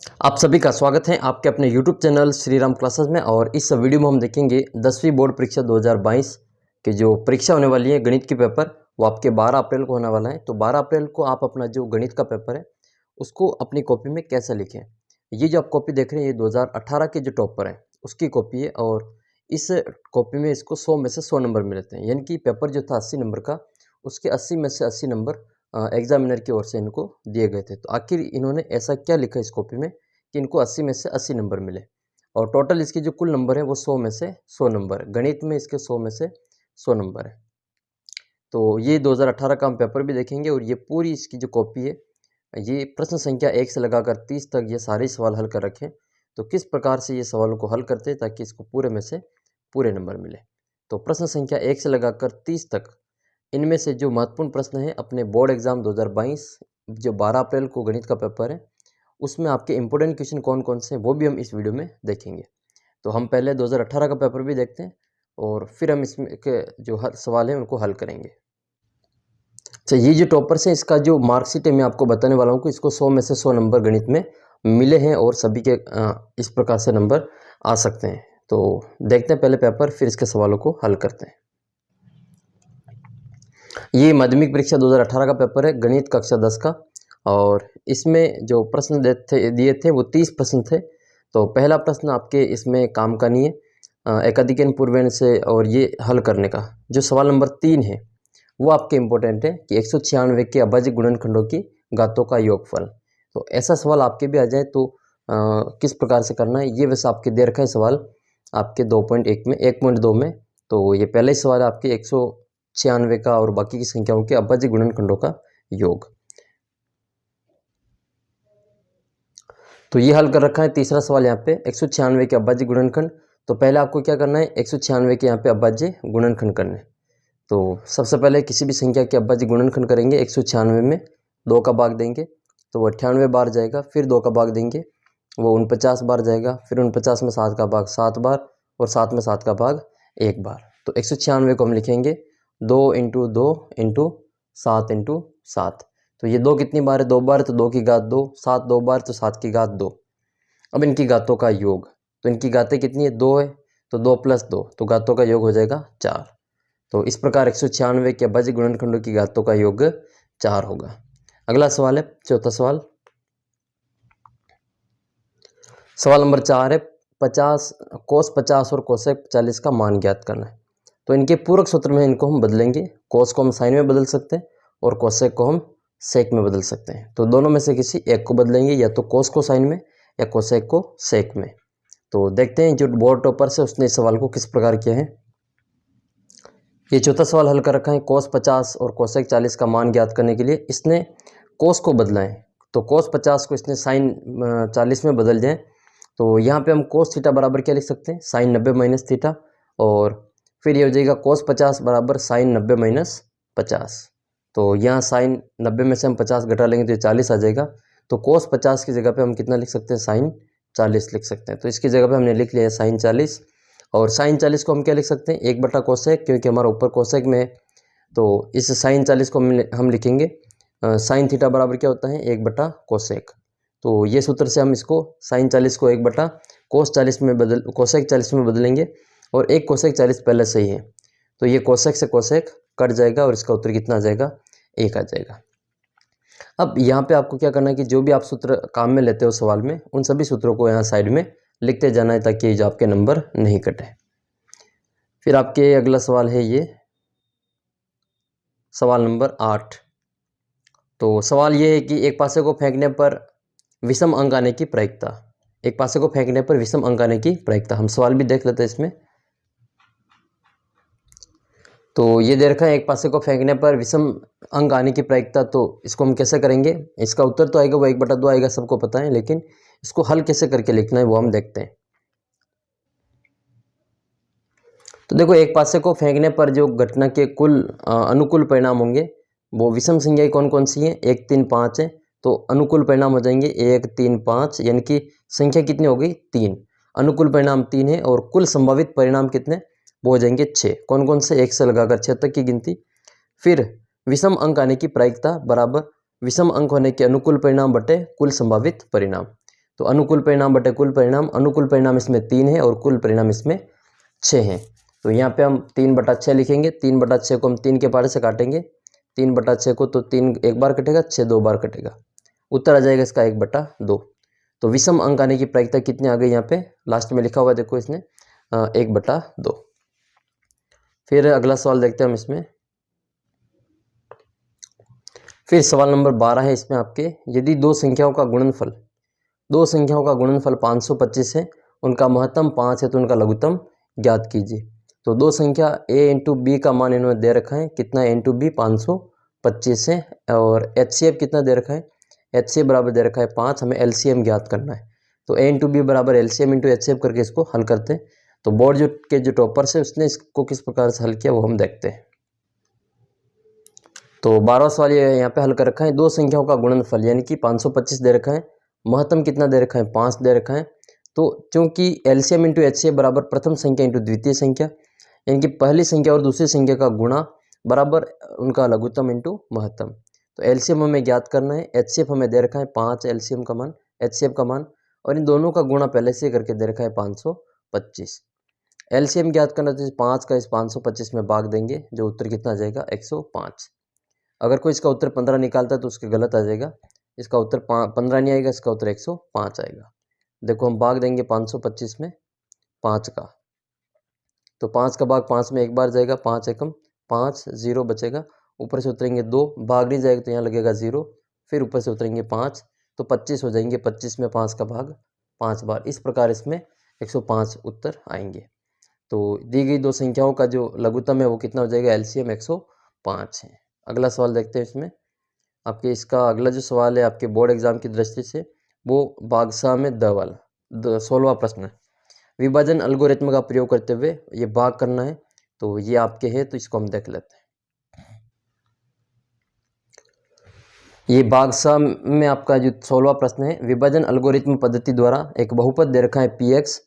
आप सभी का स्वागत है आपके अपने YouTube channel Shri Ram classes में। और इस वीडियो में हम देखेंगे 10वीं बोर्ड परीक्षा 2022 की जो परीक्षा होने वाली है गणित की पेपर, वो आपके 12 अप्रैल को होने वाला है। तो 12 अप्रैल को आप अपना जो गणित का पेपर है उसको अपनी कॉपी में कैसे लिखें। ये जो आप कॉपी देख रहे हैं ये 2018 के जो टॉपर हैं उसकी कॉपी है, और इस कॉपी में इसको 100 में से 100 नंबर मिलते हैं। यानी कि पेपर जो था 80 नंबर का, उसके 80 में से 80 नंबर एग्जामिनर की ओर से इनको दिए गए थे। तो आखिर इन्होंने ऐसा क्या लिखा इस कॉपी में कि इनको 80 में से 80 नंबर मिले। और टोटल इसकी जो कुल नंबर है वो 100 में से 100 नंबर, गणित में इसके 100 में से 100 नंबर है। तो ये 2018 का हम पेपर भी देखेंगे, और ये पूरी इसकी जो कॉपी है ये प्रश्न संख्या 1 से लगाकर 30 तक ये सारे सवाल हल कर रखे हैं। तो किस प्रकार से ये सवालों को हल करते हैं ताकि इसको पूरे में से पूरे नंबर मिले। तो प्रश्न संख्या 1 से लगाकर 30 तक इनमें से जो महत्वपूर्ण प्रश्न है अपने बोर्ड एग्जाम 2022 जो 12 अप्रैल को गणित का पेपर है उसमें आपके इंपॉर्टेंट क्वेश्चन कौन कौन से हैं वो भी हम इस वीडियो में देखेंगे। तो हम पहले 2018 का पेपर भी देखते हैं और फिर हम इसमें के जो हर सवाल हैं उनको हल करेंगे। अच्छा, ये जो टॉपर्स हैं इसका जो मार्कशीट है मैं आपको बताने वाला हूँ कि इसको 100 में से 100 नंबर गणित में मिले हैं, और सभी के इस प्रकार से नंबर आ सकते हैं। तो देखते हैं पहले पेपर, फिर इसके सवालों को हल करते हैं। ये माध्यमिक परीक्षा 2018 का पेपर है गणित कक्षा 10 का, और इसमें जो प्रश्न दिए थे वो 30 प्रश्न थे। तो पहला प्रश्न आपके इसमें काम का नहीं है, एकाधिकन पूर्वेण से, और ये हल करने का जो सवाल नंबर 3 है वो आपके इम्पोर्टेंट है कि 196 के अभाज्य गुणनखंडों की घातों का योगफल। तो ऐसा सवाल आपके भी आ जाए तो किस प्रकार से करना है ये वैसे आपके दे रखा है सवाल आपके 2.1 में 1.2 में। तो ये पहला ही सवाल है आपके 196 का और बाकी की संख्याओं के अभाज्य गुणनखंडों का योग। तो ये हल कर रखा है। तीसरा सवाल यहाँ पे 196 के अभाज्य गुणनखंड। तो पहले आपको क्या करना है, 196 के यहाँ पे अभाज्य गुणनखंड करने। तो सबसे पहले किसी भी संख्या के अभाज्य गुणनखंड करेंगे। 196 में 2 का भाग देंगे तो वो 98 बार जाएगा, फिर 2 का भाग देंगे वो 49 बार जाएगा, फिर 49 में 7 का भाग 7 बार, और 7 में 7 का भाग 1 बार। तो 196 को हम लिखेंगे 2 × 2 × 7 × 7। तो ये 2 कितनी बार है, 2 बार, तो 2 की घात 2, 7 2 बार तो 7 की घात 2। अब इनकी घातों का योग, तो इनकी घातें कितनी है, 2 है, तो 2 + 2, तो घातों का योग हो जाएगा 4। तो इस प्रकार 196 के अभाज्य गुणनखंडों की घातों का योग 4 होगा। अगला सवाल है चौथा सवाल। सवाल नंबर 4 है 50 cos 50 और cosec 40 का मान ज्ञात करना है। तो इनके पूरक सूत्र में इनको हम बदलेंगे। cos को हम साइन में बदल सकते हैं और cosec को हम सेक में बदल सकते हैं। तो दोनों में से किसी एक को बदलेंगे, या तो cos को साइन में या cosec को सेक में। तो देखते हैं जो बोर्ड टॉपर से उसने इस सवाल को किस प्रकार किया है। ये चौथा सवाल हल कर रखा है। cos 50 और cosec 40 का मान ज्ञात करने के लिए इसने cos को बदला है। तो cos 50 को इसने sin 40 में बदल दिया है। तो यहाँ पे हम cos थीटा बराबर क्या लिख सकते हैं, sin 90 - थीटा, और फिर ये हो जाएगा cos 50 बराबर sin 90 - 50। तो यहाँ sin 90 में से हम 50 घटा लेंगे तो ये 40 आ जाएगा। तो cos 50 की जगह पे हम कितना लिख सकते हैं, sin 40 लिख सकते हैं। तो इसकी जगह पे हमने लिख लिया है sin 40, और sin 40 को हम क्या लिख सकते हैं, 1 बटा cosec, क्योंकि हमारा ऊपर cosec में है। तो इस sin 40 को हम लिखेंगे sin थीटा बराबर क्या होता है, 1 बटा cosec। तो ये सूत्र से हम इसको sin 40 को 1 बटा cos 40 में cosec 40 में बदलेंगे, और एक cosec 40 पहले से ही है तो ये cosec से cosec कट जाएगा और इसका उत्तर कितना आ जाएगा, 1 आ जाएगा। अब यहाँ पे आपको क्या करना है कि जो भी आप सूत्र काम में लेते हो सवाल में, उन सभी सूत्रों को यहाँ साइड में लिखते जाना है ताकि जो आपके नंबर नहीं कटे। फिर आपके अगला सवाल है ये सवाल नंबर 8। तो सवाल ये है कि एक पासे को फेंकने पर विषम अंक आने की प्रायिकता। एक पासे को फेंकने पर विषम अंक आने की प्रायिकता, हम सवाल भी देख लेते हैं इसमें। तो ये दे रखा है एक पासे को फेंकने पर विषम अंक आने की प्रायिकता। तो इसको हम कैसे करेंगे, इसका उत्तर तो आएगा वो 1/2 आएगा, सबको पता है, लेकिन इसको हल कैसे करके लिखना है वो हम देखते हैं। तो देखो, एक पासे को फेंकने पर जो घटना के कुल अनुकूल परिणाम होंगे वो विषम संख्याएं कौन कौन सी हैं, 1 3 5 है। तो अनुकूल परिणाम हो जाएंगे 1 3 5, यानी कि संख्या कितनी हो गई, 3। अनुकूल परिणाम 3 है, और कुल संभावित परिणाम कितने, वो हो जाएंगे 6। कौन कौन से, 1 से लगाकर 6 तक की गिनती। फिर विषम अंक आने की प्रायिकता बराबर विषम अंक होने के अनुकूल परिणाम बटे कुल संभावित परिणाम। तो अनुकूल परिणाम बटे कुल परिणाम, अनुकूल परिणाम इसमें 3 है और कुल परिणाम इसमें 6 हैं। तो यहाँ पे हम 3/6 लिखेंगे। 3/6 को हम 3 के पारे से काटेंगे, 3/6 को, तो 3 एक बार कटेगा, 6 2 बार कटेगा, उत्तर आ जाएगा इसका 1/2। तो विषम अंक आने की प्रायिकता कितनी आ गई यहाँ पे लास्ट में लिखा हुआ है, देखो इसने 1/2। फिर अगला सवाल देखते हैं हम इसमें। फिर सवाल नंबर 12 है इसमें आपके, यदि दो संख्याओं का गुणनफल 525 है, उनका महत्तम 5 है, तो उनका लघुत्तम ज्ञात कीजिए। तो दो संख्या a इंटू बी का मान इन्होंने दे रखा है, कितना a इंटू बी 525 है, और HCF कितना दे रखा है, HCF बराबर दे रखा है 5, हमें LCM ज्ञात करना है। तो a इंटू बी बराबर LCM इंटू HCF करके इसको हल करते हैं। तो बोर्ड के जो टॉपर्स है उसने इसको किस प्रकार से हल किया वो हम देखते हैं। तो 12वां सवाल ये यहाँ पे हल कर रखा है, दो संख्याओं का गुणनफल यानी कि 525 दे रखा है, महत्तम कितना दे रखा है, 5 दे रखा है। तो चूंकि LCM इंटू HCF बराबर प्रथम संख्या इंटू द्वितीय संख्या, यानी कि पहली संख्या और दूसरी संख्या का गुणा बराबर उनका लघुत्तम इंटू महत्तम। तो LCM हमें ज्ञात करना है, HCF हमें दे रखा है 5 LCM का मान, HCF का मान, और इन दोनों का गुणा पहले से करके दे रखा है 525। LCM ज्ञात करना, तो 5 का इस 525 में भाग देंगे, जो उत्तर कितना आ जाएगा 105। अगर कोई इसका उत्तर 15 निकालता है तो उसके गलत आ जाएगा, इसका उत्तर 15 नहीं आएगा, इसका उत्तर 105 आएगा। देखो हम भाग देंगे 525 में 5 का, तो 5 का भाग 5 में एक बार जाएगा, 5 एकम 5, 0 बचेगा, ऊपर से उतरेंगे 2, भाग नहीं जाएगा तो यहाँ लगेगा 0, फिर ऊपर से उतरेंगे 5, तो 25 हो जाएंगे, 25 में 5 का भाग 5 बार, इस प्रकार इसमें 105 उत्तर आएंगे। तो दी गई दो संख्याओं का जो लघुत्तम है वो कितना हो जाएगा, LCM 105 है। अगला सवाल देखते हैं इसमें आपके, इसका अगला जो सवाल है आपके बोर्ड एग्जाम की दृष्टि से वो भागसा में द वाला 16वां प्रश्न है। विभाजन एल्गोरिथम का प्रयोग करते हुए ये भाग करना है, तो ये आपके है, तो इसको हम देख लेते हैं। ये भागसा में आपका जो 16वां प्रश्न है, विभाजन एल्गोरिथम पद्धति द्वारा एक बहुपद दे रखा है px,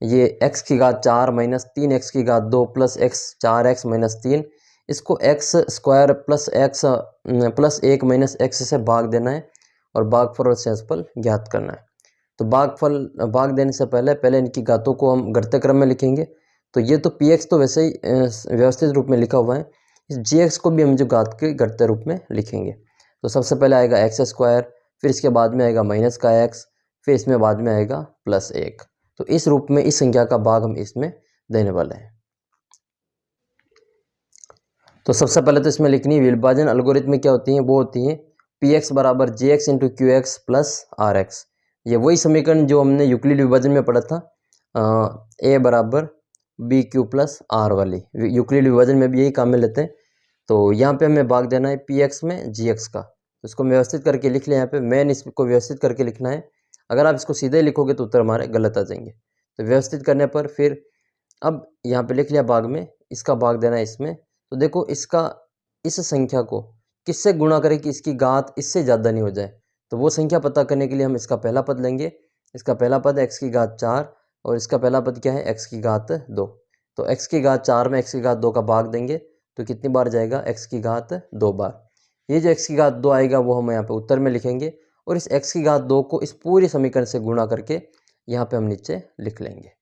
ये x की घात 4 माइनस 3x की घात 2 प्लस x 4x माइनस 3, इसको x square plus x plus 1 minus x से भाग देना है और भागफल और शेषफल ज्ञात करना है। तो भाग देने से पहले इनकी घातों को हम घटते क्रम में लिखेंगे। तो ये तो px तो वैसे ही व्यवस्थित रूप में लिखा हुआ है, इस gx को भी हम जो घात के घटते रूप में लिखेंगे। तो सबसे पहले आएगा x स्क्वायर, फिर इसके बाद में आएगा माइनस का x, फिर इसमें बाद में आएगा प्लस 1। तो इस रूप में इस संख्या का भाग हम इसमें देने वाले हैं। तो सबसे पहले तो इसमें लिखनी विभाजन एल्गोरिथम में क्या होती हैं, वो होती हैं px बराबर jx into qx plus rx। ये वही समीकरण जो हमने यूक्लिड विभाजन में पढ़ा था, a बराबर बी क्यू प्लस आर वाली, यूक्लिड विभाजन में भी यही काम में लेते हैं। तो यहाँ पे हमें भाग देना है px में gx का, तो इसको व्यवस्थित करके लिख लें। यहाँ पे मैन इसको व्यवस्थित करके लिखना है, अगर आप इसको सीधे लिखोगे तो उत्तर हमारे गलत आ जाएंगे। तो व्यवस्थित करने पर फिर अब यहाँ पे लिख लिया भाग में, इसका भाग देना है इसमें। तो देखो इसका इस संख्या को किससे गुणा करें कि इसकी घात इससे ज़्यादा नहीं हो जाए, तो वो संख्या पता करने के लिए हम इसका पहला पद लेंगे। इसका पहला पद x की घात 4 और इसका पहला पद क्या है, x की घात 2। तो x की घात 4 में x की घात 2 का भाग देंगे तो कितनी बार जाएगा, x की घात 2 बार। ये जो x की घात 2 आएगा वो हम यहाँ पे उत्तर में लिखेंगे, और इस x की घात 2 को इस पूरी समीकरण से गुणा करके यहाँ पे हम नीचे लिख लेंगे।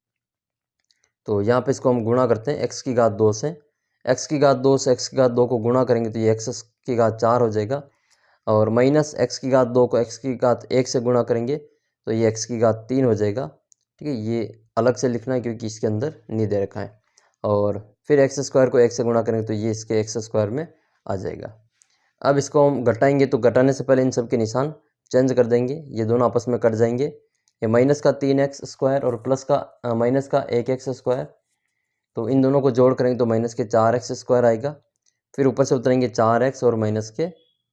तो यहाँ पे इसको हम गुणा करते हैं x की घात 2 से, x की घात 2 से x की घात 2 को गुणा करेंगे तो ये x की घात 4 हो जाएगा, और माइनस x की घात 2 को x की घात 1 से गुणा करेंगे तो ये x की घात 3 हो जाएगा। ठीक है, ये अलग से लिखना है क्योंकि इसके अंदर नहीं दे रखा है। और फिर x स्क्वायर को 1 से गुणा करेंगे तो ये इसके x स्क्वायर में आ जाएगा। अब इसको हम घटाएंगे, तो घटाने से पहले इन सब के निशान चेंज कर देंगे, ये दोनों आपस में कट जाएंगे। ये माइनस का 3x स्क्वायर और प्लस का माइनस का 1x स्क्वायर, तो इन दोनों को जोड़ करेंगे तो माइनस के 4x स्क्वायर आएगा। फिर ऊपर से उतरेंगे 4x और माइनस के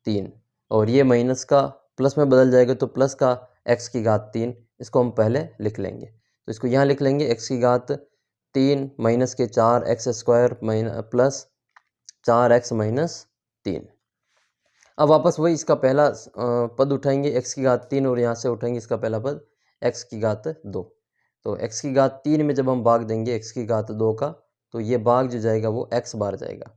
3, और ये माइनस का प्लस में बदल जाएगा तो प्लस का x की घात 3, इसको हम पहले लिख लेंगे। तो इसको यहाँ लिख लेंगे x की घात 3 माइनस के 4x square plus 4x minus 3। अब वापस वही इसका पहला पद उठाएंगे x की घात 3, और यहाँ से उठाएंगे इसका पहला पद x की घात 2। तो x की घात 3 में जब हम भाग देंगे x की घात 2 का, तो ये भाग जो जाएगा वो x बार जाएगा।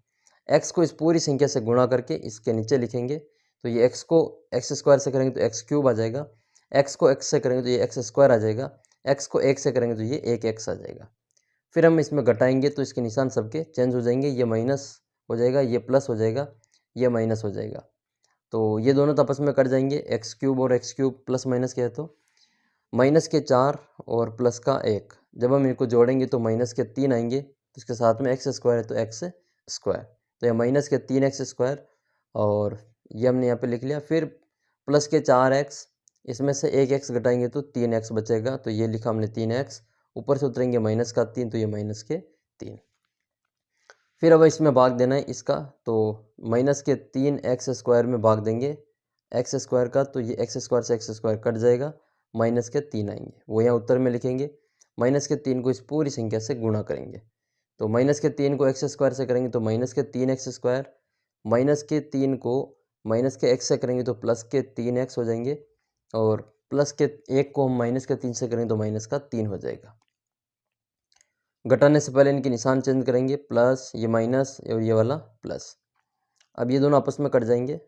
x को इस पूरी संख्या से गुणा करके इसके नीचे लिखेंगे, तो ये x को x स्क्वायर से करेंगे तो x क्यूब आ जाएगा। एक्स को एक्स से करेंगे तो ये एक्स स्क्वायर आ जाएगा, एक्स को एक से करेंगे तो ये एक एक्स आ जाएगा। फिर हम इसमें घटाएंगे तो इसके निशान सबके चेंज हो जाएंगे, ये माइनस हो जाएगा, ये प्लस हो जाएगा, ये माइनस हो जाएगा। तो ये दोनों तो आपस में कट जाएंगे, एक्स क्यूब और एक्स क्यूब प्लस माइनस क्या है तो माइनस के 4 और प्लस का 1। जब हम इनको जोड़ेंगे तो माइनस के 3 आएंगे, तो इसके साथ में एक्स स्क्वायर है तो एक्स स्क्वायर, तो ये माइनस के 3 एक्स स्क्वायर और ये हमने यहाँ पे लिख लिया। फिर प्लस के 4 एक्स, इसमें से एक एक्स घटाएंगे तो 3 एक्स बचेगा, तो ये लिखा हमने 3 एक्स। ऊपर से उतरेंगे माइनस का 3, तो ये माइनस के 3। फिर अब इसमें भाग देना है इसका, तो माइनस के 3 एक्स स्क्वायर में भाग देंगे एक्स स्क्वायर का, तो ये एक्स स्क्वायर से एक्स स्क्वायर कट जाएगा, माइनस के 3 आएंगे, वो यहाँ उत्तर में लिखेंगे। माइनस के 3 को इस पूरी संख्या से गुणा करेंगे, तो माइनस के 3 को एक्स स्क्वायर से करेंगे तो माइनस के 3 एक्स स्क्वायर, माइनस के 3 को माइनस के एक्स से करेंगे तो प्लस के 3 एक्स हो जाएंगे, और प्लस के 1 को हम माइनस के 3 से करेंगे तो माइनस का 3 हो जाएगा। घटाने से पहले इनके निशान चेंज करेंगे, प्लस ये माइनस और ये वाला प्लस। अब ये दोनों आपस में कट जाएंगे,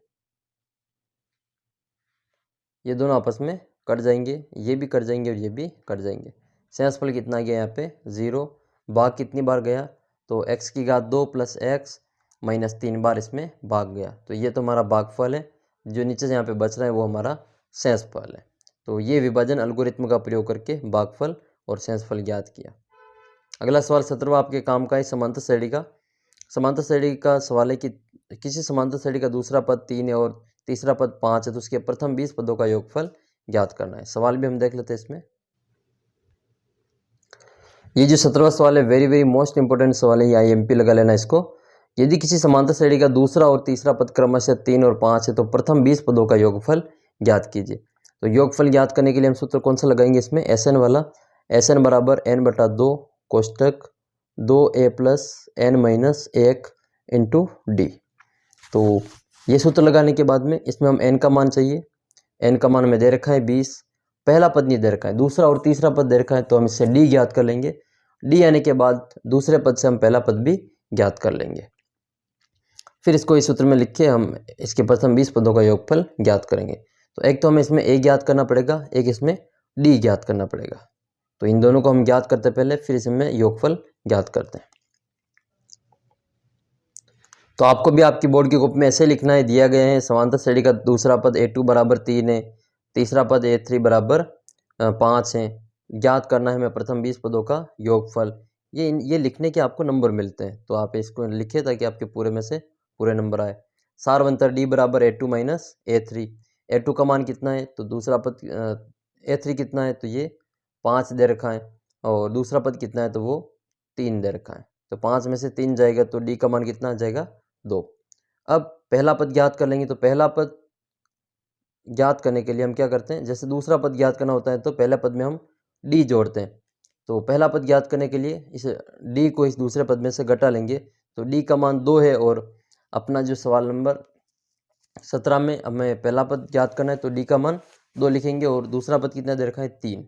ये दोनों आपस में कट जाएंगे, ये भी कट जाएंगे और ये भी कट जाएंगे। शेषफल कितना गया यहाँ पे 0। भाग कितनी बार गया तो x की घात 2 प्लस एक्स माइनस 3 बार इसमें भाग गया, तो ये तो हमारा भागफल है। जो नीचे से यहाँ पे बच रहा है वो हमारा शेषफल है। तो ये विभाजन एल्गोरिथम का प्रयोग करके भागफल और शेषफल ज्ञात किया। अगला सवाल 17वां आपके काम का है समांतर श्रेणी का। समांतर श्रेणी का सवाल है कि किसी समांतर श्रेणी का दूसरा पद 3 है और तीसरा पद 5 है, तो उसके प्रथम 20 पदों का योगफल ज्ञात करना है। सवाल भी हम देख लेते हैं इसमें। ये जो 17वां सवाल है वेरी वेरी मोस्ट इंपोर्टेंट सवाल है, यहाँ एमपी लगा लेना इसको। यदि किसी समांतर श्रेणी का दूसरा और तीसरा पद क्रमशः 3 और 5 है तो प्रथम 20 पदों का योगफल ज्ञात कीजिए। तो योगफल ज्ञात करने के लिए हम सूत्र कौन सा लगाएंगे इसमें, एस एन वाला। एस एन बराबर एन बटा 2 कोष्टक 2a plus N minus 1 into D. तो ये सूत्र लगाने के बाद में इसमें हम n का मान चाहिए, n का मान हमें दे रखा है 20, पहला पद नहीं दे रखा है, दूसरा और तीसरा पद दे रखा है, तो हम इससे d ज्ञात कर लेंगे। d आने के बाद दूसरे पद से हम पहला पद भी ज्ञात कर लेंगे। फिर इसको इस सूत्र में लिख के हम इसके प्रथम 20 पदों का योगफल ज्ञात करेंगे। तो एक तो हमें इसमें a ज्ञात करना पड़ेगा, एक इसमें d ज्ञात करना पड़ेगा। तो इन दोनों को हम ज्ञात करते पहले, फिर इसमें योगफल ज्ञात करते हैं। तो आपको भी आपकी बोर्ड की कॉपी में ऐसे लिखना है, दिया गया है समांतर श्रेणी का दूसरा पद a2 बराबर 3 है, तीसरा पद a3 बराबर 5 है। ज्ञात करना है हमें प्रथम 20 पदों का योगफल। ये लिखने के आपको नंबर मिलते हैं, तो आप इसको लिखिए ताकि आपके पूरे में से पूरे नंबर आए। सारवंतर d बराबर a2 माइनस a3। a2 का मान कितना है तो दूसरा पद a3 कितना है तो ये 5 दे रखा है, और दूसरा पद कितना है तो वो 3 दे रखा है। तो 5 में से 3 जाएगा तो d का मान कितना आ जाएगा 2। अब पहला पद ज्ञात कर लेंगे, तो पहला पद ज्ञात करने के लिए हम क्या करते हैं, जैसे दूसरा पद ज्ञात करना होता है तो पहले पद में हम d जोड़ते हैं। तो पहला पद ज्ञात करने के लिए इस d को इस दूसरे पद में से घटा लेंगे, तो d का मान 2 है, और अपना जो सवाल नंबर 17 में हमें पहला पद ज्ञात करना है तो d का मान 2 लिखेंगे, और दूसरा पद कितना दे रखा है 3।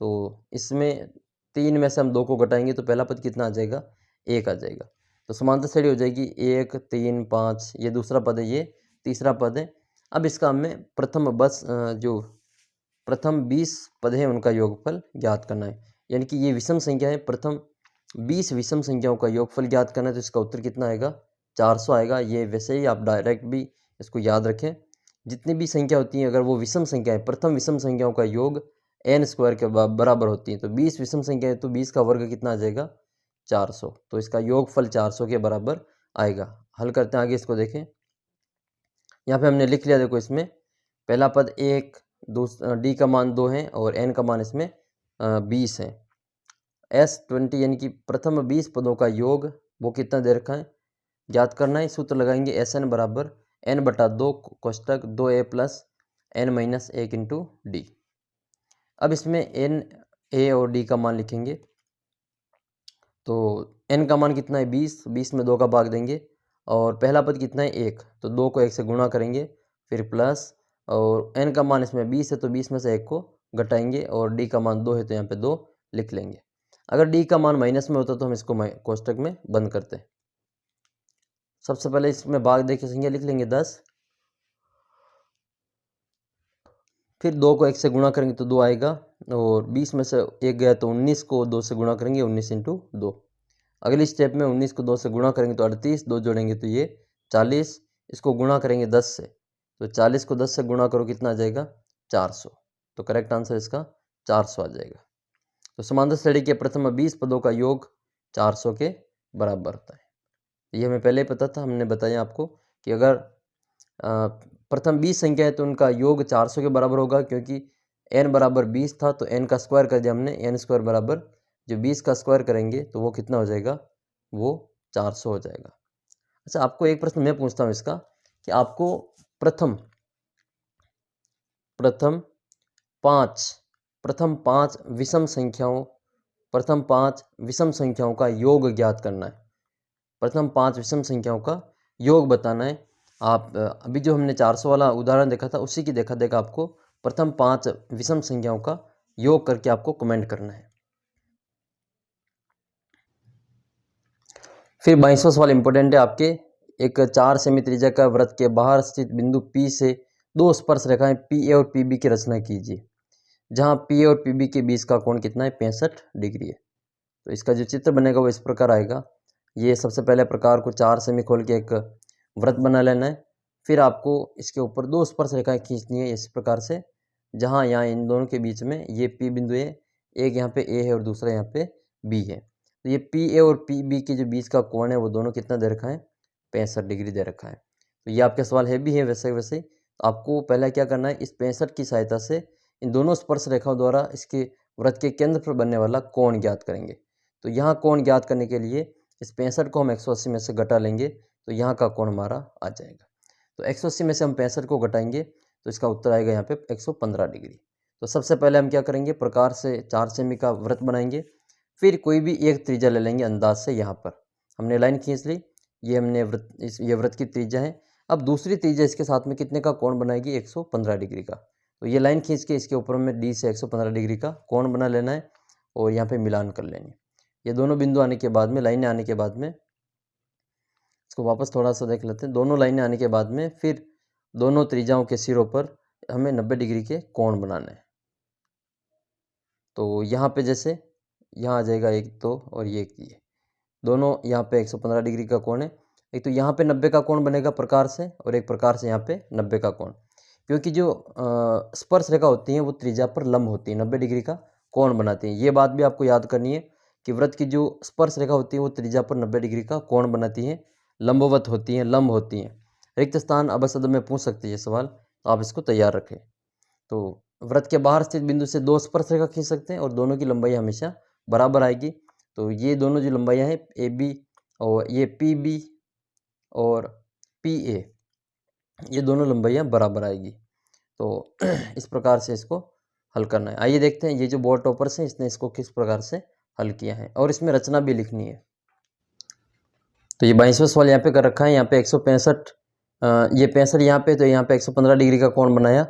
तो इसमें 3 में से हम 2 को घटाएंगे तो पहला पद कितना आ जाएगा 1 आ जाएगा। तो समांतर श्रेणी हो जाएगी 1 3 5, ये दूसरा पद है, ये तीसरा पद है। अब इसका हमें जो प्रथम 20 पद है उनका योगफल ज्ञात करना है, यानी कि ये विषम संख्या है, प्रथम 20 विषम संख्याओं का योगफल ज्ञात करना है, तो इसका उत्तर कितना आएगा 400 आएगा। ये वैसे ही आप डायरेक्ट भी इसको याद रखें, जितनी भी संख्या होती हैं अगर वो विषम संख्या है, प्रथम विषम संख्याओं का योग n स्क्वायर के बराबर होती है। तो 20 विषम संख्या है तो 20 का वर्ग कितना आ जाएगा 400, तो इसका योगफल 400 के बराबर आएगा। हल करते हैं आगे, इसको देखें। यहाँ पे हमने लिख लिया, देखो इसमें पहला पद 1, d का मान 2 है और n का मान इसमें 20 है। S20 यानी कि प्रथम 20 पदों का योग वो कितना दे रखा है ज्ञात करना है। सूत्र लगाएंगे Sn बराबर n बटा 2 कोष्टक 2a plus n minus 1 into D. अब इसमें n a और d का मान लिखेंगे, तो n का मान कितना है 20, 20 में 2 का भाग देंगे, और पहला पद कितना है 1, तो 2 को 1 से गुणा करेंगे, फिर प्लस, और n का मान इसमें 20 है तो 20 में से 1 को घटाएंगे, और d का मान 2 है तो यहाँ पे 2 लिख लेंगे। अगर d का मान माइनस में होता तो हम इसको कोष्टक में बंद करते। सबसे पहले इसमें भाग दे के संख्या लिख लेंगे 10, फिर 2 को 1 से गुणा करेंगे तो 2 आएगा, और 20 में से 1 गया तो 19 को 2 से गुणा करेंगे, 19 इंटू 2। अगली स्टेप में 19 को 2 से गुणा करेंगे तो 38, 2 जोड़ेंगे तो ये 40, इसको गुणा करेंगे 10 से, तो 40 को 10 से गुणा करो कितना आ जाएगा, 400। तो करेक्ट आंसर इसका 400 आ जाएगा। तो समांतर श्रेणी के प्रथम 20 पदों का योग 400 के बराबर होता है। ये हमें पहले ही पता था, हमने बताया आपको कि अगर प्रथम 20 संख्या है तो उनका योग 400 के बराबर होगा, क्योंकि n बराबर 20 था तो n का स्क्वायर कर दिया हमने, n स्क्वायर बराबर जो 20 का स्क्वायर करेंगे तो वो कितना हो जाएगा, वो 400 हो जाएगा। अच्छा, आपको एक प्रश्न मैं पूछता हूँ इसका, कि आपको प्रथम पाँच विषम संख्याओं का योग ज्ञात करना है। प्रथम 5 विषम संख्याओं का योग बताना है। आप अभी जो हमने 400 वाला उदाहरण देखा था उसी की देखा आपको प्रथम 5 विषम संख्याओं का योग करके आपको कमेंट करना है। फिर 22वां सवाल इंपॉर्टेंट है आपके। एक 4 सेमी त्रिज्या का वृत्त के बाहर स्थित बिंदु P से 2 स्पर्श रेखाएं PA और PB की रचना कीजिए, जहां PA और PB के बीच का कोण कितना है, 65 डिग्री है। तो इसका जो चित्र बनेगा वो इस प्रकार आएगा। ये सबसे पहले प्रकार को 4 सेमी खोल के एक वृत्त बना लेना है। फिर आपको इसके ऊपर 2 स्पर्श रेखाएं खींचनी है इस प्रकार से, जहां यहाँ इन दोनों के बीच में ये P बिंदु है, एक यहाँ पे A है और दूसरा यहाँ पे B है। तो ये PA और PB के जो बीच का कोण है वो दोनों कितना दे रखा है, 65 डिग्री दे रखा है। तो ये आपके सवाल है भी है वैसे वैसे। तो आपको पहले क्या करना है, इस 65 की सहायता से इन दोनों स्पर्श रेखाओं द्वारा इसके वृत्त के केंद्र पर बनने वाला कोण ज्ञात करेंगे। तो यहाँ कोण ज्ञात करने के लिए इस 65 को हम 180 में से घटा लेंगे तो यहाँ का कोण हमारा आ जाएगा। तो 180 में से हम 65 को घटाएंगे तो इसका उत्तर आएगा यहाँ पे 115 डिग्री। तो सबसे पहले हम क्या करेंगे, प्रकार से 4 सेमी का वृत्त बनाएंगे। फिर कोई भी एक त्रिज्या ले लेंगे अंदाज से। यहाँ पर हमने लाइन खींच ली, ये हमने ये वृत्त की त्रिज्या है। अब दूसरी त्रिज्या इसके साथ में कितने का कोण बनाएगी, 115 डिग्री का। तो ये लाइन खींच के इसके ऊपर में D से 115 डिग्री का कोण बना लेना है और यहाँ पे मिलान कर लेनी। ये दोनों बिंदु आने के बाद में, लाइनें आने के बाद में, इसको वापस थोड़ा सा देख लेते हैं। दोनों लाइनें आने के बाद में फिर दोनों त्रिज्याओं के सिरों पर हमें 90 डिग्री के कोण बनाने हैं। तो यहाँ पे जैसे यहाँ आ जाएगा एक तो, और ये दोनों यहाँ पे 115 डिग्री का कोण है। एक तो यहाँ पे 90 का कोण बनेगा प्रकार से, और एक प्रकार से यहाँ पे 90 का कोण, क्योंकि जो स्पर्श रेखा होती हैं वो त्रिज्या पर लंब होती है, 90 डिग्री का कोण बनाती हैं। ये बात भी आपको याद करनी है कि वृत्त की जो स्पर्श रेखा होती है वो त्रिज्या पर 90 डिग्री का कोण बनाती हैं, लंबवत होती हैं, लंब होती हैं। रिक्त स्थान अवसद में पूछ सकते हैं ये सवाल, तो आप इसको तैयार रखें। तो वृत्त के बाहर स्थित बिंदु से 2 स्पर्श रेखा खींच सकते हैं और दोनों की लंबाई हमेशा बराबर आएगी। तो ये दोनों जो लंबाइयाँ हैं AB और ये PB और PA, ये दोनों लंबाइयाँ बराबर आएगी। तो इस प्रकार से इसको हल करना है। आइए देखते हैं ये जो बोर्ड टॉपर्स हैं इसने इसको किस प्रकार से हल किया है, और इसमें रचना भी लिखनी है। तो ये 22वां सवाल यहाँ पे कर रखा है। यहाँ पे 165, ये 65 यहाँ पे, तो यहाँ पे 115 डिग्री का कोण बनाया।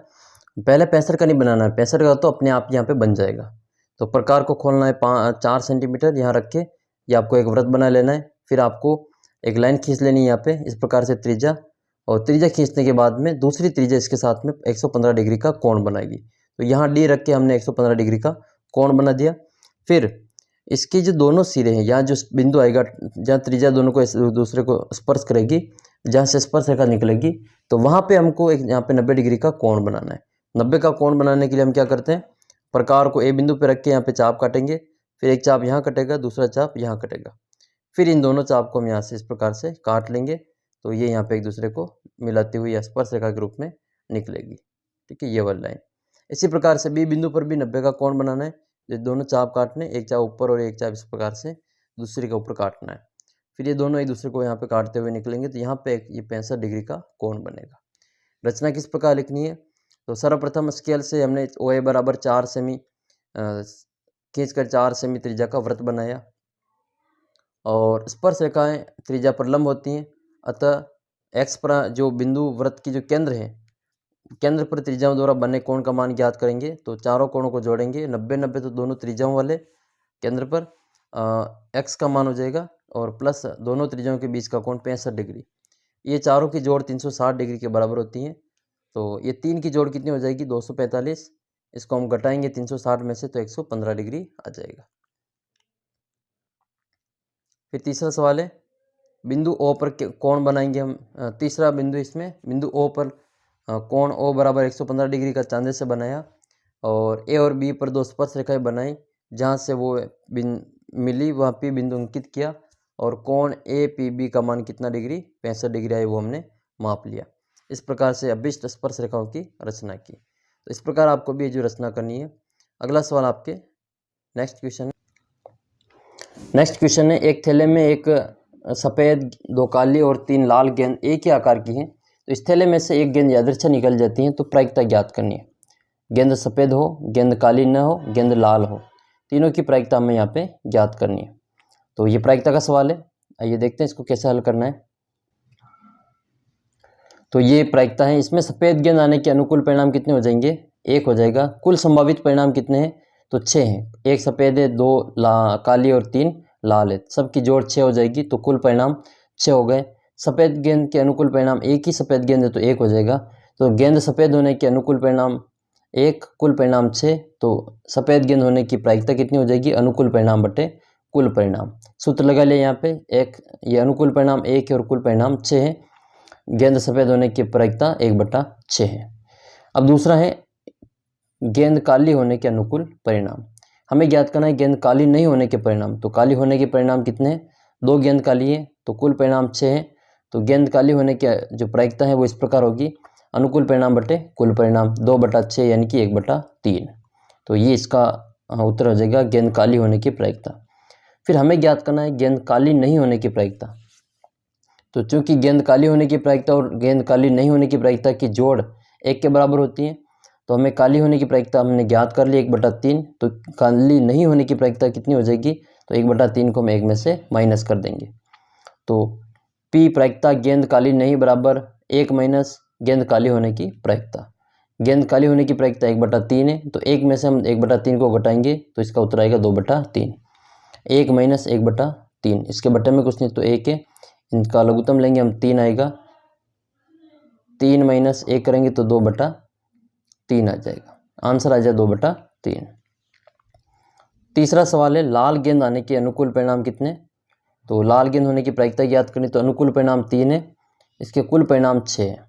पहले 65 का नहीं बनाना है, 65 का तो अपने आप यहाँ पे बन जाएगा। तो प्रकार को खोलना है 4 सेंटीमीटर यहाँ रख के, ये आपको एक वृत्त बना लेना है। फिर आपको एक लाइन खींच लेनी है यहाँ पे इस प्रकार से त्रिज्या, और त्रिज्या खींचने के बाद में दूसरी त्रिज्या इसके साथ में 115 डिग्री का कोण बनाएगी। तो यहाँ D रख के हमने 115 डिग्री का कोण बना दिया। फिर इसके जो दोनों सिरे हैं, यहाँ जो बिंदु आएगा जहाँ त्रिज्या दोनों को दूसरे को स्पर्श करेगी, जहाँ से स्पर्श रेखा निकलेगी, तो वहाँ पे हमको एक यहाँ पे 90 डिग्री का कोण बनाना है। 90 का कोण बनाने के लिए हम क्या करते हैं, प्रकार को A बिंदु पे रख के यहाँ पे चाप काटेंगे। फिर एक चाप यहाँ कटेगा, दूसरा चाप यहाँ कटेगा। फिर इन दोनों चाप को हम यहाँ से इस प्रकार से काट लेंगे, तो ये यहाँ पे एक दूसरे को मिलाती हुई स्पर्श रेखा के रूप में निकलेगी। ठीक है, ये वाली लाइन। इसी प्रकार से B बिंदु पर भी 90 का कोण बनाना है। ये दोनों चाप काटने, एक चाप ऊपर और एक चाप इस प्रकार से दूसरे के ऊपर काटना है। फिर ये दोनों एक दूसरे को यहाँ पे काटते हुए निकलेंगे, तो यहाँ पे ये 65 डिग्री का कोण बनेगा। रचना किस प्रकार लिखनी है, तो सर्वप्रथम स्केल से हमने OA बराबर 4 सेमी खींचकर 4 सेमी त्रिज्या का वृत्त बनाया, और स्पर्श रेखाएं त्रिज्या पर लंब होती हैं। अतः x पर जो बिंदु वृत्त की जो केंद्र है, केंद्र पर त्रिज्याओं द्वारा बने कोण का मान ज्ञात करेंगे। तो चारों कोणों को जोड़ेंगे, 90-90 तो दोनों त्रिज्याओं वाले केंद्र पर x का मान हो जाएगा, और प्लस दोनों त्रिज्याओं के बीच का कोण 65 डिग्री। ये चारों की जोड़ 360 डिग्री के बराबर होती हैं। तो ये 3 की जोड़ कितनी हो जाएगी 245। इसको हम घटाएंगे 360 में से तो 115 डिग्री आ जाएगा। फिर तीसरा सवाल है, बिंदु ओ पर कोण बनाएंगे हम। तीसरा बिंदु इसमें बिंदु ओ पर कोण ओ बराबर 115 डिग्री का चांदे से बनाया और ए और बी पर दो स्पर्श रेखाएं बनाई, जहाँ से वो मिली वहाँ पी बिंदु अंकित किया और कोण ए पी बी का मान कितना डिग्री 65 डिग्री आए वो हमने माप लिया। इस प्रकार से अभिष्ट स्पर्श रेखाओं की रचना की। तो इस प्रकार आपको भी जो रचना करनी है। अगला सवाल आपके नेक्स्ट क्वेश्चन है, एक थैले में एक सफ़ेद, 2 काली और 3 लाल गेंद एक ही आकार की हैं। तो इस थैले में से एक गेंद यादृच्छा निकल जाती है, तो प्रायिकता ज्ञात करनी है। गेंद सफ़ेद हो, गेंद काली न हो, गेंद लाल हो, तीनों की प्रायिकता हमें यहाँ पे ज्ञात करनी है। तो ये प्रायिकता का सवाल है। आइए देखते हैं इसको कैसे हल करना है। तो ये प्रायिकता है, इसमें सफ़ेद गेंद आने के अनुकूल परिणाम कितने हो जाएंगे 1 हो जाएगा। कुल संभावित परिणाम कितने हैं तो 6 हैं। एक सफ़ेद है, 2 काली और 3 लाल है, सबकी जोड़ 6 हो जाएगी, तो कुल परिणाम 6 हो गए। सफ़ेद गेंद के अनुकूल परिणाम एक ही सफ़ेद गेंद है तो 1 हो जाएगा। तो गेंद सफ़ेद होने के अनुकूल परिणाम 1, कुल परिणाम 6, तो सफ़ेद गेंद होने की प्रायिकता कितनी हो जाएगी अनुकूल परिणाम बटे कुल परिणाम। सूत्र लगा लिया यहाँ पे, एक ये अनुकूल परिणाम 1 है और कुल परिणाम 6 है। गेंद सफ़ेद होने की प्रायिकता 1/6 है। अब दूसरा है गेंद काली होने के अनुकूल परिणाम। हमें ज्ञात करना है गेंद काली नहीं होने के परिणाम। तो काली होने के परिणाम कितने हैं 2 गेंद काली है तो कुल परिणाम 6 है। तो गेंद काली होने के जो प्रायिकता है वो इस प्रकार होगी, अनुकूल परिणाम बटे कुल परिणाम 2/6 यानी कि 1/3। तो ये इसका उत्तर हो जाएगा गेंद काली होने की प्रायिकता। फिर हमें ज्ञात करना है गेंद काली नहीं होने की प्रायिकता। तो चूंकि गेंद काली होने की प्रायिकता और गेंद काली नहीं होने की प्रायिकता की जोड़ 1 के बराबर होती है, तो हमें काली होने की प्रायिकता हमने ज्ञात कर ली 1/3। तो काली नहीं होने की प्रायिकता कितनी हो जाएगी तो 1/3 को हम 1 में से माइनस कर देंगे। तो P प्रायिकता गेंद काली नहीं बराबर 1 माइनस गेंद काली होने की प्रायिकता। गेंद काली होने की प्रायिकता 1/3 है, तो 1 में से हम 1/3 को घटाएंगे तो इसका उत्तर आएगा 2/3। 1 माइनस 1/3, इसके बटे में कुछ नहीं तो 1 है, इनका लघुत्तम लेंगे हम 3 आएगा, 3 माइनस 1 करेंगे तो 2/3 आ जाएगा। आंसर आ जाए 2/3। तीसरा सवाल है लाल गेंद आने के अनुकूल परिणाम कितने। तो लाल गेंद होने की प्रायिकता याद करनी, तो अनुकूल परिणाम 3 है, इसके कुल परिणाम 6 है।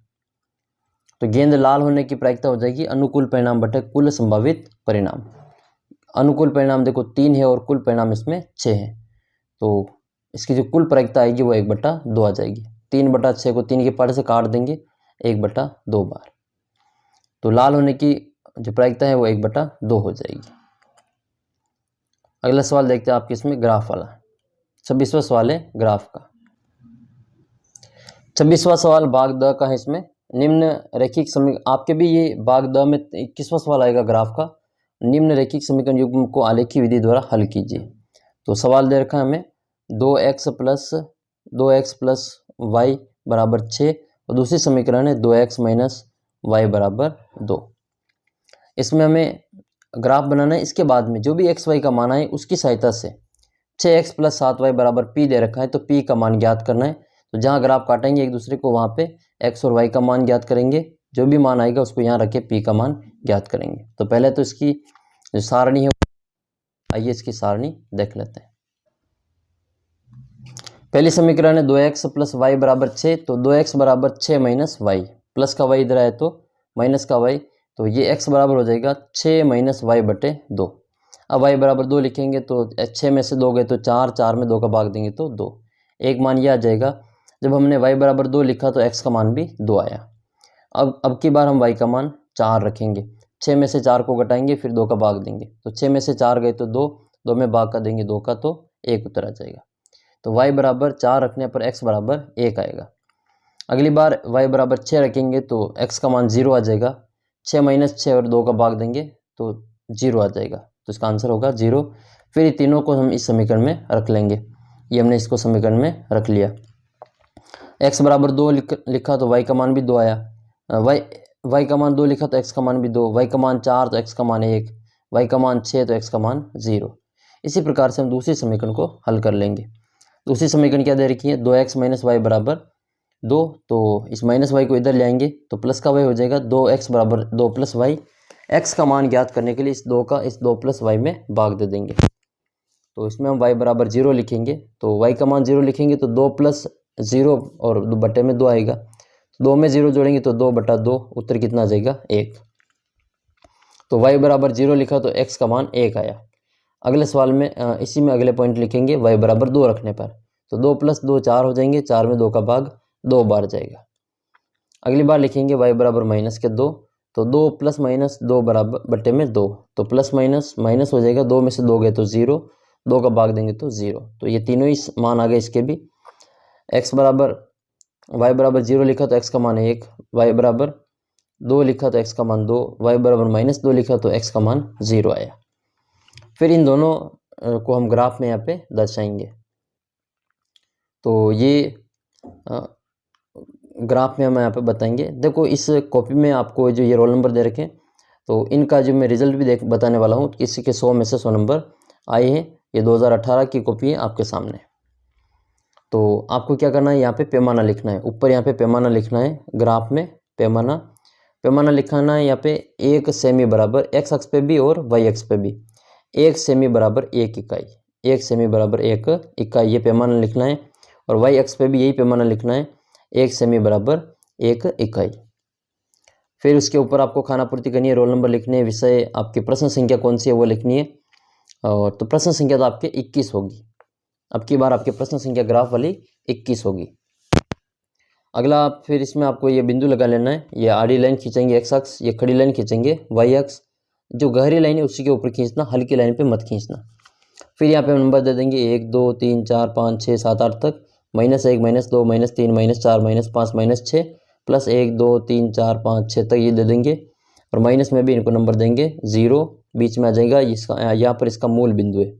तो गेंद लाल होने की प्रायिकता हो जाएगी अनुकूल परिणाम बटे कुल संभावित परिणाम। अनुकूल परिणाम देखो 3 है और कुल परिणाम इसमें 6 है, तो इसकी जो कुल प्रायिकता आएगी वो 1/2 आ जाएगी। 3/6 को 3 के पार्ट से काट देंगे 1/2 बार। तो लाल होने की जो प्रायिकता है वो 1/2 हो जाएगी। अगला सवाल देखते हैं आपके इसमें ग्राफ वाला। 26वां सवाल है ग्राफ का। 26वां सवाल भाग द का है। इसमें निम्न रैखिक समीकरण, आपके भी ये भाग द में 21वां सवाल आएगा ग्राफ का। निम्न रैखिक समीकरण युग्म को आलेखी विधि द्वारा हल कीजिए। तो सवाल दे रखा है हमें 2x प्लस वाई बराबर 6 और दूसरी समीकरण है 2x माइनस वाई बराबर 2। इसमें हमें ग्राफ बनाना है। इसके बाद में जो भी एक्स वाई का मान आए उसकी सहायता से 6x प्लस 7y बराबर p दे रखा है, तो p का मान ज्ञात करना है। तो जहाँ ग्राफ काटेंगे एक दूसरे को वहाँ पे x और y का मान ज्ञात करेंगे, जो भी मान आएगा उसको यहाँ रख के p का मान ज्ञात करेंगे। तो पहले तो इसकी जो सारणी है, आइए इसकी सारणी देख लेते हैं। पहली समीकरण है 2x प्लस वाई बराबर 6, तो 2x बराबर 6 माइनस वाई, प्लस का y इधर आया तो माइनस का y, तो ये x बराबर हो जाएगा 6 माइनस वाई बटे 2। अब y बराबर 2 लिखेंगे तो 6 में से 2 गए तो 4, 4 में 2 का भाग देंगे तो 2। एक मान ये आ जाएगा। जब हमने y बराबर 2 लिखा तो x का मान भी 2 आया। अब की बार हम y का मान 4 रखेंगे। 6 में से 4 को घटाएंगे फिर 2 का भाग देंगे, तो 6 में से 4 गए तो 2, 2 में भाग का देंगे 2 का, तो 1 उत्तर आ जाएगा। तो y बराबर 4 रखने पर x बराबर 1 आएगा। अगली बार y बराबर 6 रखेंगे तो x का मान 0 आ जाएगा। 6 माइनस 6 और 2 का भाग देंगे तो 0 आ जाएगा, तो इसका आंसर होगा 0। फिर ये तीनों को हम इस समीकरण में रख लेंगे। ये हमने इसको समीकरण में रख लिया। x बराबर 2 लिखा तो y का मान भी 2 आया। y का मान 2 लिखा तो x का मान भी 2, y का मान 4 तो x का मान 1, y का मान 6 तो x का मान 0। इसी प्रकार से हम दूसरी समीकरण को हल कर लेंगे। दूसरी समीकरण क्या दे रखी है 2x माइनस वाई बराबर 2, तो इस माइनस वाई को इधर ले आएंगे तो प्लस का वाई हो जाएगा 2x बराबर 2 प्लस वाई। एक्स का मान ज्ञात करने के लिए इस 2 का इस 2 प्लस वाई में भाग दे देंगे। तो इसमें हम y बराबर 0 लिखेंगे, तो y का मान 0 लिखेंगे तो 2 प्लस 0 और 2 बटे में 2 आएगा। 2 में 0 जोड़ेंगे तो 2 बटा 2, उत्तर कितना आ जाएगा 1। तो y बराबर 0 लिखा तो x का मान 1 आया। अगले सवाल में इसी में अगले पॉइंट लिखेंगे y बराबर 2 रखने पर, तो 2 प्लस 2 4 हो जाएंगे, 4 में 2 का भाग 2 बार जाएगा। अगली बार लिखेंगे y बराबर माइनस के 2, तो 2 प्लस माइनस 2 बराबर बटे में 2, तो प्लस माइनस माइनस हो जाएगा, 2 में से 2 गए तो 0, 2 का भाग देंगे तो 0। तो ये तीनों ही मान आ गए इसके भी। x बराबर y बराबर 0 लिखा तो x का मान 1, y बराबर 2 लिखा तो x का मान 2, y बराबर माइनस 2 लिखा तो x का मान 0 आया। फिर इन दोनों को हम ग्राफ में यहाँ पे दर्शाएंगे। तो ये ग्राफ में हम यहाँ पे बताएंगे। देखो इस कॉपी में आपको जो ये रोल नंबर दे रखे हैं, तो इनका जो मैं रिजल्ट भी बताने वाला हूँ। किसी के 100 में से 100 नंबर आए हैं। ये 2018 की कॉपी है आपके सामने। तो आपको क्या करना है, यहाँ पे पैमाना लिखना है, ऊपर यहाँ पे पैमाना लिखना है, ग्राफ में पैमाना लिखाना है। यहाँ पे 1 सेमी बराबर x अक्ष पे भी और y अक्ष पे भी 1 सेमी बराबर 1 इकाई, 1 सेमी बराबर 1 इकाई, ये पैमाना लिखना है। और y अक्ष पे भी यही पैमाना लिखना है, 1 सेमी बराबर 1 इकाई। फिर उसके ऊपर आपको खानापूर्ति करनी है, रोल नंबर लिखने हैं, विषय आपकी प्रश्न संख्या कौन सी है वो लिखनी है। और तो प्रश्न संख्या तो आपके 21 होगी। अब की बार आपके प्रश्न संख्या ग्राफ वाली 21 होगी। अगला फिर इसमें आपको ये बिंदु लगा लेना है। ये आड़ी लाइन खींचेंगे x अक्ष, ये खड़ी लाइन खींचेंगे y अक्ष। जो गहरी लाइन है उसी के ऊपर खींचना, हल्की लाइन पे मत खींचना। फिर यहाँ पे हम नंबर दे देंगे 1 2 3 4 5 6 7 8 तक, -1 -2 -3 -4 -5 -6 प्लस 1 2 3 4 5 6 तक ये दे देंगे। और माइनस में भी इनको नंबर देंगे 0, बीच में आ जाएगा इसका, यहाँ पर इसका मूल बिंदु है,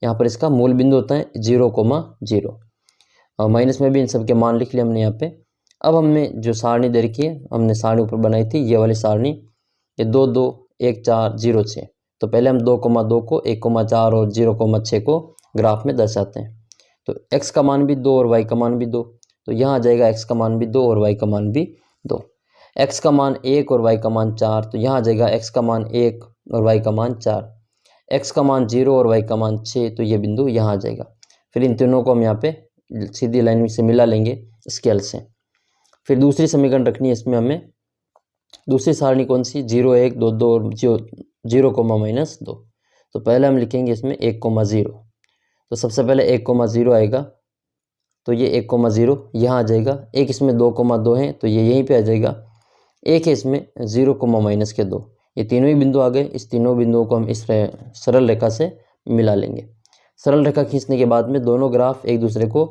यहाँ पर इसका मूल बिंदु होता है 0,0। और माइनस में भी इन सब के मान लिख लिए हमने यहाँ पे। अब हमने जो सारणी दे रखी है, हमने सारणी ऊपर बनाई थी, ये वाली सारणी, ये 2 2 1 4 0 6। तो पहले हम 2,2 को 1,4 और 0,6 को ग्राफ में दर्शाते हैं। तो x का मान भी 2 और y का मान भी 2, तो यहाँ आ जाएगा x का मान भी 2 और y का मान भी 2। x का मान 1 और y का मान 4, तो यहाँ आ जाएगा x का मान 1 और y का मान 4। x का मान 0 और y का मान 6, तो ये बिंदु यहाँ आ जाएगा। फिर इन तीनों को हम यहाँ पे सीधी लाइन से मिला लेंगे स्केल से। फिर दूसरी समीकरण रखनी है इसमें हमें, दूसरी सारणी कौन सी, 0 1 2 2 और 0,-2। तो पहले हम लिखेंगे इसमें 1,0। तो सबसे पहले 1,0 आएगा, तो ये 1,0 यहाँ आ जाएगा। एक इसमें 2,2 है तो ये यहीं पे आ जाएगा। एक है इसमें 0,-2, ये तीनों ही बिंदु आ गए। इस तीनों बिंदुओं को हम इस सरल रेखा से मिला लेंगे। सरल रेखा खींचने के बाद में दोनों ग्राफ एक दूसरे को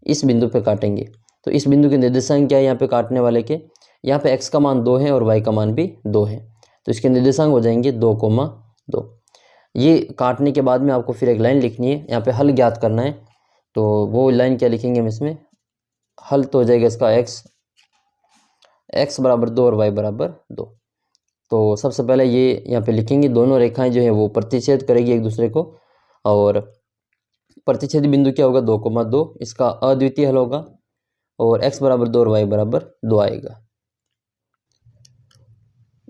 इस बिंदु पे काटेंगे। तो इस बिंदु के निर्देशांक क्या है यहाँ पे काटने वाले के, यहाँ पे x का मान 2 है और y का मान भी 2 है, तो इसके निर्देशांक हो जाएंगे 2,2। ये काटने के बाद में आपको फिर एक लाइन लिखनी है, यहाँ पे हल ज्ञात करना है। तो वो लाइन क्या लिखेंगे हम इसमें, हल तो हो जाएगा इसका x बराबर 2 और y बराबर 2। तो सबसे पहले ये यहाँ पे लिखेंगे, दोनों रेखाएं जो है वो प्रतिच्छेद करेगी एक दूसरे को, और प्रतिच्छेदी बिंदु क्या होगा 2,2, इसका अद्वितीय हल होगा, और x बराबर 2 और y बराबर 2 आएगा।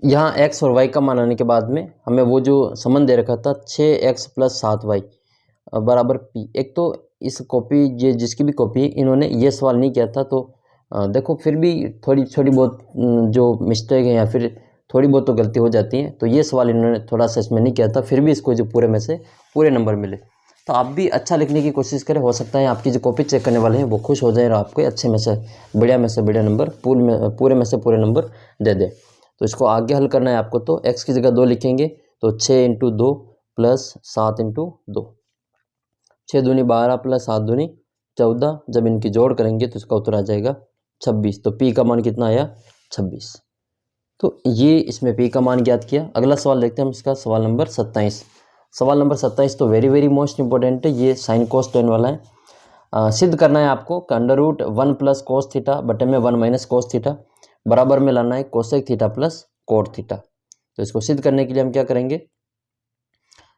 यहाँ x और y का मान आने के बाद में हमें वो जो संबंध दे रखा था 6x + 7y बराबर p। एक तो इस कॉपी, ये जिसकी भी कॉपी, इन्होंने ये सवाल नहीं किया था, तो देखो फिर भी थोड़ी छोटी बहुत जो मिस्टेक है या फिर थोड़ी बहुत तो गलती हो जाती है। तो ये सवाल इन्होंने थोड़ा सा इसमें नहीं किया था, फिर भी इसको जो पूरे में से पूरे नंबर मिले। तो आप भी अच्छा लिखने की कोशिश करें, हो सकता है आपकी जो कॉपी चेक करने वाले हैं वो खुश हो जाए और आपको अच्छे में से बढ़िया नंबर, पूरे में से पूरे नंबर दे दे। तो इसको आगे हल करना है आपको। तो x की जगह 2 लिखेंगे, तो 6 × 2 + 7 × 2, 6 दूनी 12 + 7 दूनी 14। जब इनकी जोड़ करेंगे तो इसका उत्तर आ जाएगा 26। तो p का मान कितना आया, 26। तो ये इसमें p का मान ज्ञात किया। अगला सवाल देखते हैं हम इसका, सवाल नंबर 27। सवाल नंबर 27 तो वेरी मोस्ट इंपॉर्टेंट है, ये sin cos tan वाला है। सिद्ध करना है आपको कि √1 + cos थीटा बटे में 1 - cos थीटा बराबर में लाना है कोसेक थीटा + कोट थीटा। तो इसको सिद्ध करने के लिए हम क्या करेंगे,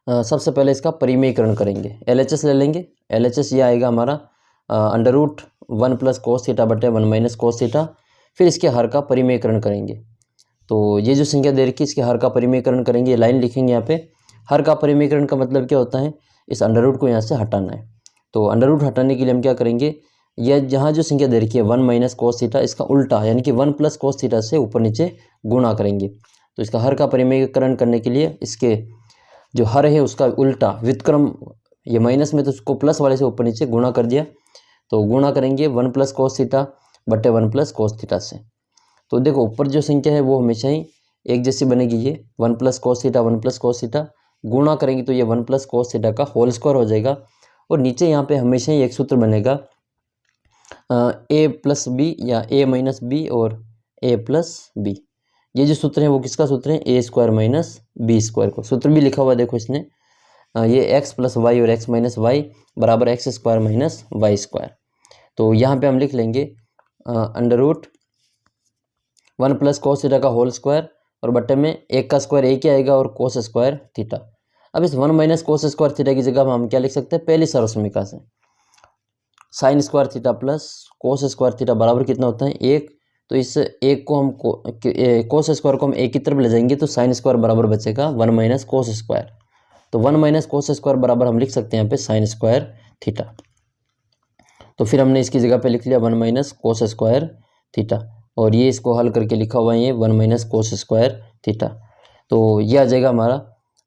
सबसे पहले इसका परिमेयीकरण करेंगे। LHS ले लेंगे। LHS ये आएगा हमारा 1 प्लस कोस थीटा बटे 1 माइनस कोस थीटा, फिर इसके हर का परिमेयकरण करेंगे। तो ये जो संख्या दे रखी है इसके हर का परिमेयकरण करेंगे, ये लाइन लिखेंगे यहाँ पे। हर का परिमेयकरण का मतलब क्या होता है, इस अंडर रूट को यहाँ से हटाना है। तो अंडर रूट हटाने के लिए हम क्या करेंगे, यह जहाँ जो संख्या दे रखी है 1 माइनस कोस थीटा, इसका उल्टा यानी कि 1 प्लस कोस थीटा से ऊपर नीचे गुणा करेंगे। तो इसका हर का परिमेयकरण करने के लिए इसके जो हर है उसका उल्टा व्युत्क्रम, ये माइनस में तो उसको प्लस वाले से ऊपर नीचे गुणा कर दिया। तो गुणा करेंगे 1 प्लस कोस थीटा बटे 1 प्लस कोस थीटा से। तो देखो ऊपर जो संख्या है वो हमेशा ही एक जैसी बनेगी, ये 1 plus cos theta 1 plus cos theta, गुणा करेंगे तो ये 1 प्लस कोस थीटा का होल स्क्वायर हो जाएगा। और नीचे यहाँ पे हमेशा ही एक सूत्र बनेगा ए प्लस बी या ए माइनस बी और ए प्लस बी। ये जो सूत्र है वो किसका सूत्र है, A square minus B square को। सूत्र भी लिखा हुआ देखो इसने, ये एक्स प्लस वाई और एक्स माइनस वाई बराबर X square minus Y square. तो यहाँ पे हम लिख लेंगे under root 1 plus cos theta का होल स्क्वायर और बट्टे में एक का स्क्वायर एक ही आएगा और कोस स्क्वायर थीटा। अब इस 1 माइनस कोस स्क्वायर थीटा की जगह हम क्या लिख सकते हैं, पहली सर्वसमीका से sign square theta plus cos square theta बराबर कितना होता है, एक। तो इस एक को हम कोस स्क्वायर को हम एक की तरफ ले जाएंगे तो साइन स्क्वायर बराबर बचेगा 1 माइनस कोस स्क्वायर। तो 1 माइनस कोस स्क्वायर बराबर हम लिख सकते हैं यहाँ पे साइन स्क्वायर थीटा। तो फिर हमने इसकी जगह पे लिख लिया 1 माइनस कोस स्क्वायर थीटा, और ये इसको हल करके लिखा हुआ है ये 1 माइनस कोस स्क्वायर थीटा। तो ये आ जाएगा हमारा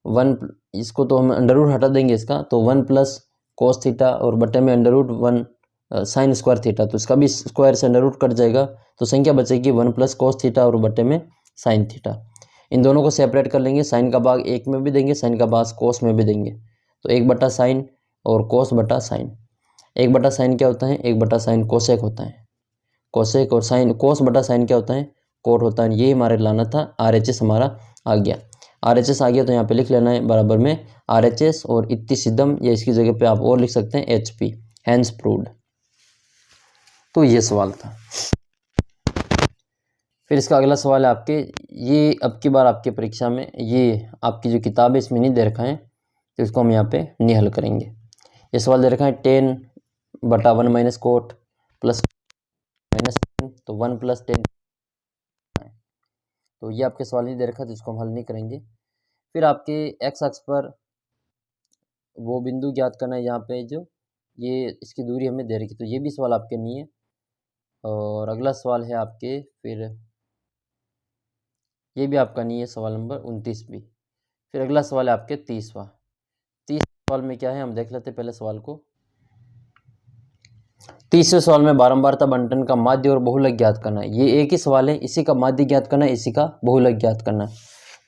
1, इसको तो हम अंडर रूट हटा देंगे इसका, तो 1 प्लस कोस थीटा और बटे में under root 1 sine square theta, तो इसका भी स्क्वायर से अंडर रूट कट जाएगा। तो संख्या बचेगी 1 प्लस कोस थीटा और बटे में साइन थीटा। इन दोनों को सेपरेट कर लेंगे, साइन का भाग एक में भी देंगे, साइन का भाग कोस में भी देंगे। तो 1 बटा साइन और कोस बटा साइन। 1 बटा साइन क्या होता है, 1 बटा साइन कोसेक होता है, कोसेक। और साइन कोस बटा साइन क्या होता है, कोट होता है। ये हमारे लाना था, RHS हमारा आ गया। RHS आ गया तो यहाँ पे लिख लेना है बराबर में RHS और इत्ती सिद्धम, या इसकी जगह पे आप और लिख सकते हैं HP, हैंस प्रूव्ड। तो ये सवाल था। फिर इसका अगला सवाल है आपके, ये अब की बार आपके परीक्षा में ये आपकी जो किताब है इसमें नहीं दे रखा है, तो इसको हम यहाँ पे नहीं हल करेंगे। ये सवाल दे रखा है 10 बटा 1 माइनस कोट प्लस माइनस 10, तो 1 प्लस 10, तो ये आपके सवाल नहीं दे रखा, तो इसको हम हल नहीं करेंगे। फिर आपके एक्स अक्ष पर वो बिंदु ज्ञात करना है, यहाँ पे जो ये इसकी दूरी हमें दे रखी, तो ये भी सवाल आपके नहीं है। और अगला सवाल है आपके, फिर ये भी आपका नहीं है, सवाल नंबर 29 भी। फिर अगला सवाल है आपके 30वां। 30 सवाल में क्या है हम देख लेते हैं पहले सवाल को। 30वें सवाल में बारंबारता बंटन का माध्य और बहुलक ज्ञात करना है। ये एक ही सवाल है, इसी का माध्य ज्ञात करना है, इसी का बहुलक ज्ञात करना है।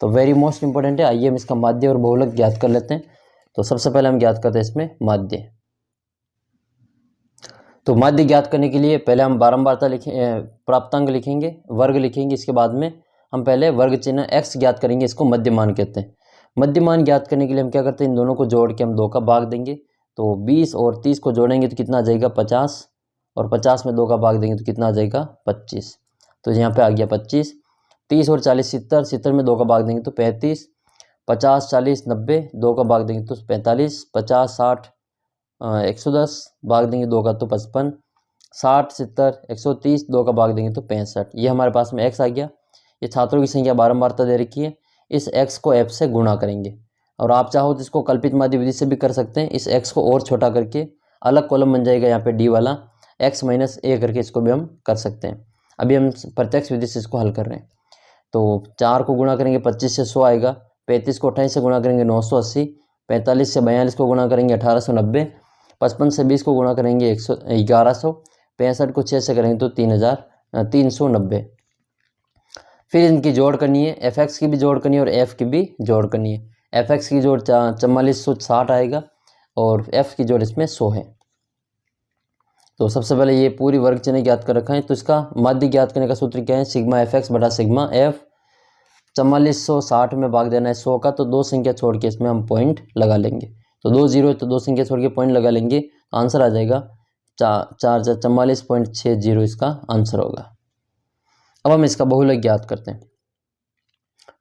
तो वेरी मोस्ट इंपॉर्टेंट है। आइए हम इसका माध्य और बहुलक ज्ञात कर लेते हैं। तो सबसे पहले हम ज्ञात करते हैं इसमें माध्य। तो माध्य ज्ञात करने के लिए पहले हम बारंबारता प्राप्तांक लिखेंगे, वर्ग लिखेंगे, इसके बाद में हम पहले वर्ग चिन्ह x ज्ञात करेंगे, इसको मध्यमान कहते हैं। मध्यमान ज्ञात करने के लिए हम क्या करते हैं, इन दोनों को जोड़ के हम 2 का भाग देंगे। तो 20 और 30 को जोड़ेंगे तो कितना आ जाएगा 50, और 50 में 2 का भाग देंगे तो कितना आ जाएगा 25। तो यहाँ पे आ गया 25। 30 और 40 70, 70 में 2 का भाग देंगे तो 35। 50 40 90, 2 का भाग देंगे तो 45। 50 60 110, भाग देंगे 2 का तो 55। 60 70 130, 2 का भाग देंगे तो 65। ये हमारे पास में x आ गया। ये छात्रों की संख्या बारंबारता दे रखी है, इस x को f से गुणा करेंगे। और आप चाहो तो इसको कल्पित माध्य विधि से भी कर सकते हैं। इस x को और छोटा करके अलग कॉलम बन जाएगा यहाँ पे d वाला, x माइनस a करके इसको भी हम कर सकते हैं। अभी हम प्रत्यक्ष विधि से इसको हल कर रहे हैं। तो 4 को गुणा करेंगे 25 से 100 आएगा, 35 को 28 से गुणा करेंगे 980, 45 से 42 को गुणा करेंगे 1890, 55 से 20 को गुणा करेंगे 1100, 65 को 6 से करेंगे तो 390। फिर इनकी जोड़ करनी है, fx की भी जोड़ करनी है और f की भी जोड़ करनी है। fx की जोड़ 4460 आएगा और f की जोड़ इसमें 100 है। तो सबसे पहले ये पूरी वर्ग चिन्ह ज्ञात कर रखा है। तो इसका माध्य ज्ञात करने का सूत्र क्या है, सिग्मा fx बटा सिग्मा f। 4460 में भाग देना है 100 का, तो 2 संख्या छोड़ के इसमें हम पॉइंट लगा लेंगे। तो 2 जीरो तो 2 संख्या छोड़ के पॉइंट लगा लेंगे, तो आंसर आ जाएगा 4460 इसका आंसर होगा। अब हम इसका बहुलक ज्ञात करते हैं।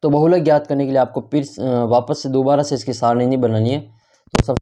तो बहुलक ज्ञात करने के लिए आपको फिर वापस से दोबारा से इसकी सारणी नहीं बनानी है। तो सब